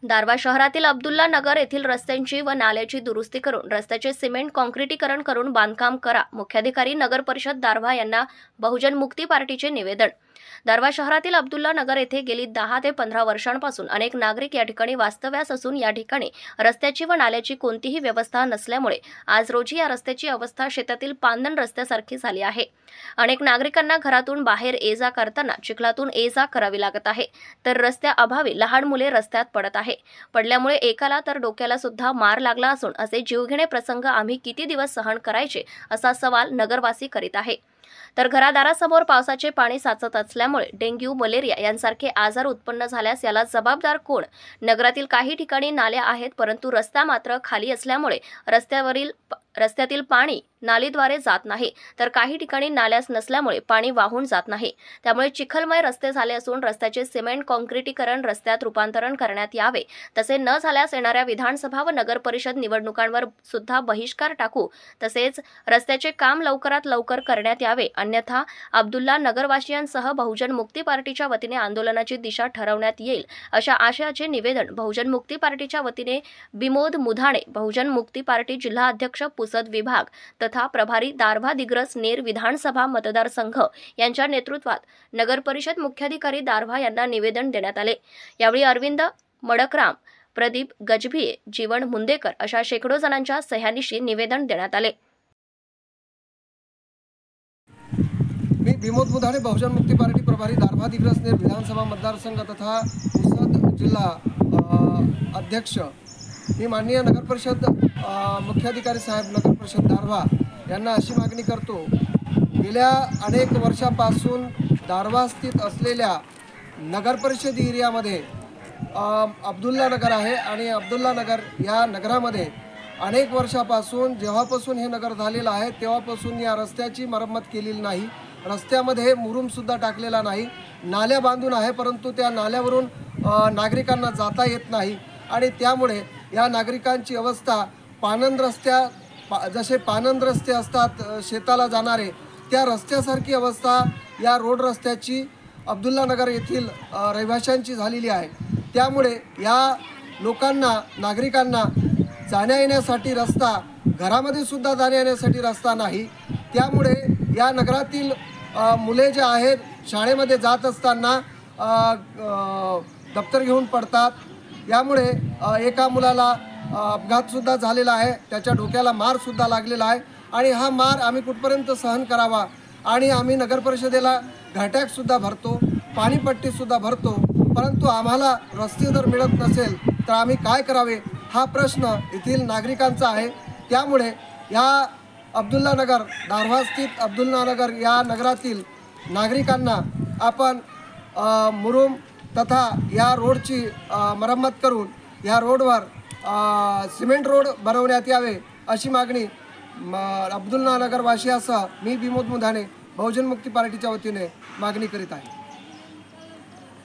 दारव्हा शहरातील अब्दुल्ला नगर येथील रस्त्यांची व नाल्याची दुरुस्ती करून रस्त्याचे सिमेंट काँक्रिटीकरण करून बांधकाम करा। मुख्याधिकारी नगर परिषद दारव्हा यांना बहुजन मुक्ती पार्टीचे निवेदन। दारव्हा शहरातील अब्दुल्ला नगर येथे गेली 10 ते 15 वर्षांपासून अनेक नागरिक या ठिकाणी वास्तव्यास असून या ठिकाणी रस्त्याची व नाल्याची कोणतीही व्यवस्था नसल्यामुळे आज रोजी या रस्त्याची अवस्था शेतातील पांदण रस्त्यासारखी झाली आहे। अनेक नागरिकांना घरातून बाहेर ये-जा करताना चिखलातून ये-जा करावी लागत आहे, तर रस्त्याअभावी लहान मुले रस्त्यात पडत आहे। पडल्यामुळे एकाला तर डोक्याला सुद्धा मार लागला असून असे जीवघेणे प्रसंग आम्ही किती दिवस सहन करायचे असा सवाल नगरवासी करीत आहे। तर घरादारासमोर पावसाचे पाणी साचत असल्यामुळे डेंग्यू, मलेरिया यांसारखे आजार उत्पन्न झाल्यास याला जबाबदार कोण? नगरातील काही ठिकाणी नाल्या आहेत, परंतु रस्ता मात्र खाली असल्यामुळे रस्त्यातील पाणी नालीद्वारे जात नाही, तर काही ठिकाणी नाल्यास नसल्यामुळे पाणी वाहून जात नाही। त्यामुळे चिखलमय रस्ते झाले असून रस्त्याचे सिमेंट काँक्रिटीकरण रस्त्यात रूपांतरण करण्यात यावे। तसे न झाल्यास येणाऱ्या विधानसभा व नगर परिषद निवडणुकांवर सुद्धा बहिष्कार टाकू। तसेच रस्त्याचे काम लवकरात लवकर करण्यात यावे, अन्यथा अब्दुल्ला नगरवासियांसह बहुजन मुक्ती पार्टीच्या वतीने आंदोलनाची दिशा ठरवण्यात येईल, अशा आशयाचे निवेदन बहुजन मुक्ती पार्टीच्या वतीने बिमोद मुधाणे, बहुजन मुक्ती पार्टी जिल्हा अध्यक्ष पुसद विभाग तथा प्रभारी दारव्हा दिग्रस नेर विधानसभा मतदारसंघ यांच्या नेतृत्वात नगर परिषद मुख्याधिकारी दारव्हा यांना निवेदन देण्यात आले। यावेळी अरविंद मडकराम, प्रदीप गजभिये, जीवन मुंदेकर अशा शेकडो जणांच्या सह्यांनीशी निवेदन देण्यात आले। मी बिमोद मुधाणे, बहुजन मुक्ती पार्टी प्रभारी दारव्हा दिग्रस नेर विधानसभा मतदारसंघ तथा पुसद जिल्हा अध्यक्ष। मी माननीय नगर परिषद मुख्याधिकारी साहेब नगर परिषद दारव्हा यांना अशी मागणी करतो, गेल्या अनेक वर्षापासून दारव्हा स्थित असलेल्या नगर परिषद एरियामध्ये अब्दुल्ला नगर आहे आणि अब्दुल्ला नगर या नगरामध्ये अनेक वर्षापासून जेव्हापासून हे नगर झालेलं आहे तेव्हापासून या रस्त्याची मरम्मत केलेली नाही। रस्त्यामध्ये मुरुमसुद्धा टाकलेला नाही, नाल्या बांधून आहे, परंतु त्या नाल्यावरून नागरिकांना जाता येत नाही आणि त्यामुळे या नागरिकांची अवस्था जसे पानंद रस्ते असतात शेताला जाणारे, त्या रस्त्यासारखी अवस्था या रोड रस्त्याची अब्दुल्ला नगर येथील रहिवाशांची झालेली आहे। त्यामुळे या लोकांना, नागरिकांना जाण्या येण्यासाठी रस्ता, घरामध्ये सुद्धा जाण्या येण्यासाठी रस्ता नाही। त्यामुळे या नगरातील मुले जे आहेत शाळेमध्ये जात असताना दप्तर घेऊन पडतात। यामुळे एका मुलाला अपघातसुद्धा झालेला आहे, त्याच्या डोक्याला मारसुद्धा लागलेला आहे आणि हा मार आम्ही कुठपर्यंत सहन करावा आणि आम्ही नगर परिषदेला घाट्याकसुद्धा भरतो, पाणीपट्टीसुद्धा भरतो, परंतु आम्हाला रस्ते जर मिळत नसेल तर आम्ही काय करावे हा प्रश्न येथील नागरिकांचा आहे। त्यामुळे या अब्दुल्ला नगर, दारव्हा स्थित अब्दुल्ला नगर या नगरातील नागरिकांना आपण मुरुम तथा या रोडची मरम्मत करून या रोडवर सिमेंट रोड बनवण्यात यावे अशी मागणी अब्दुल्ला नगरवासियासह मी बिमोद मुधाणे बहुजन मुक्ती पार्टीच्या वतीने मागणी करीत आहे।